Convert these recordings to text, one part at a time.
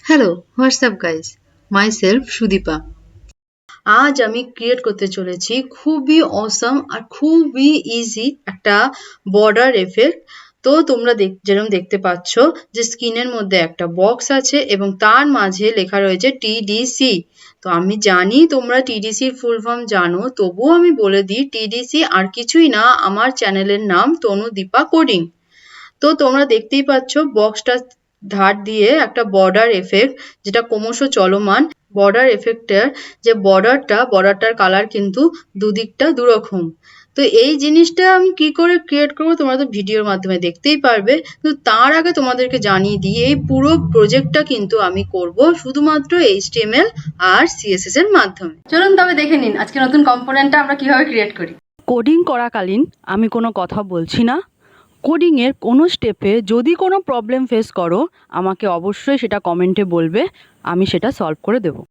Hello, WhatsApp guys, myself Sudipa. আজ আমি create করতে চলেছি খুবই অসম আর খুবই ইজি একটা বর্ডার এফেক্ট। তো তোমরা যেরকম দেখতে পাচ্ছ যে স্ক্রিনের মধ্যে একটা বক্স আছে এবং তার মাঝে লেখা রয়েছে টিডিসি। তো আমি জানি তোমরা টিডিসির ফুল ফর্ম জানো, তবুও আমি বলে দিই টিডিসি আর কিছুই না, আমার চ্যানেলের নাম তনুদীপা কোডিং। তো তোমরা দেখতেই পাচ্ছ বক্সটা ধার দিয়ে একটা বর্ডার এফেক্ট, যেটা ক্রমশ চলমান। বর্ডার এফেক্টের যে বর্ডারটার কালার কিন্তু দুদিকটা দুরকম। তো এই জিনিসটা আমি কি করে ক্রিয়েট করবো তোমরা তো ভিডিওর মাধ্যমে দেখতেই পারবে, কিন্তু তার আগে তোমাদেরকে জানিয়ে দিই এই পুরো প্রজেক্টটা কিন্তু আমি করব শুধুমাত্র HTML আর CSS এর মাধ্যমে। চলুন তবে দেখে নিন আজকে নতুন কম্পোনেন্টটা আমরা কিভাবে ক্রিয়েট করি। কোডিং করাকালীন আমি কোনো কথা বলছি না। কোডিংয়ের কোনো স্টেপে যদি কোনো প্রবলেম ফেস করো আমাকে অবশ্যই সেটা কমেন্টে বলবে, আমি সেটা সলভ করে দেবো।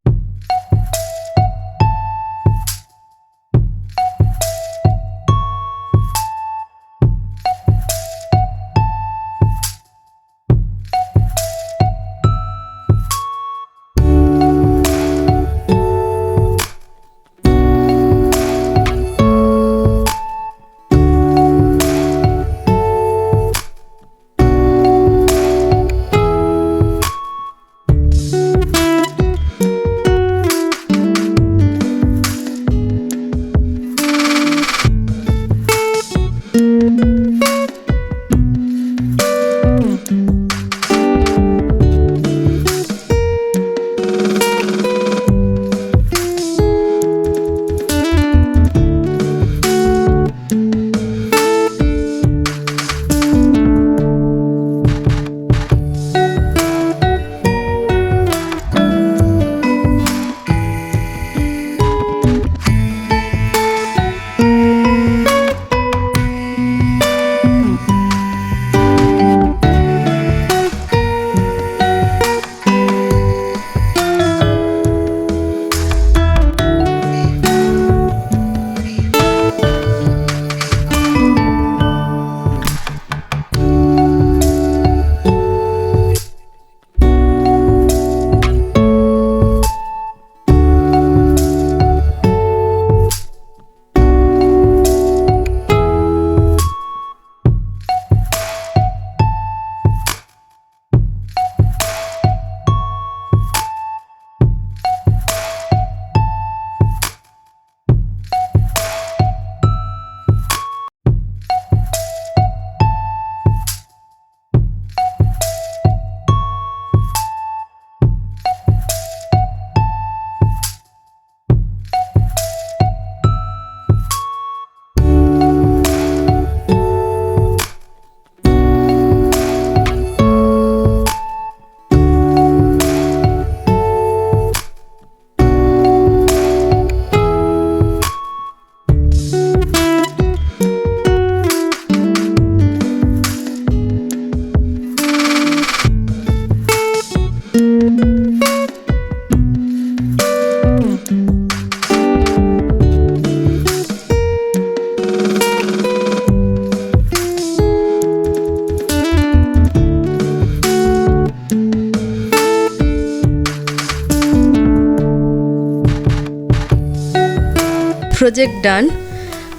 প্রজেক্ট ডান।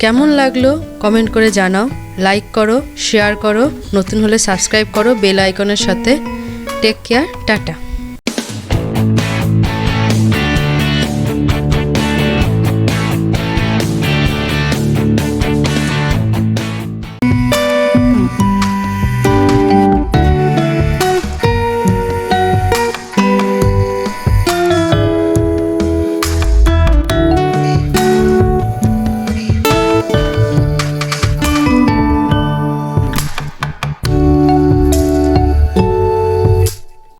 কেমন লাগলো কমেন্ট করে জানাও, লাইক করো, শেয়ার করো, নতুন হলে সাবস্ক্রাইব করো বেল আইকনের সাথে। Take care, tata.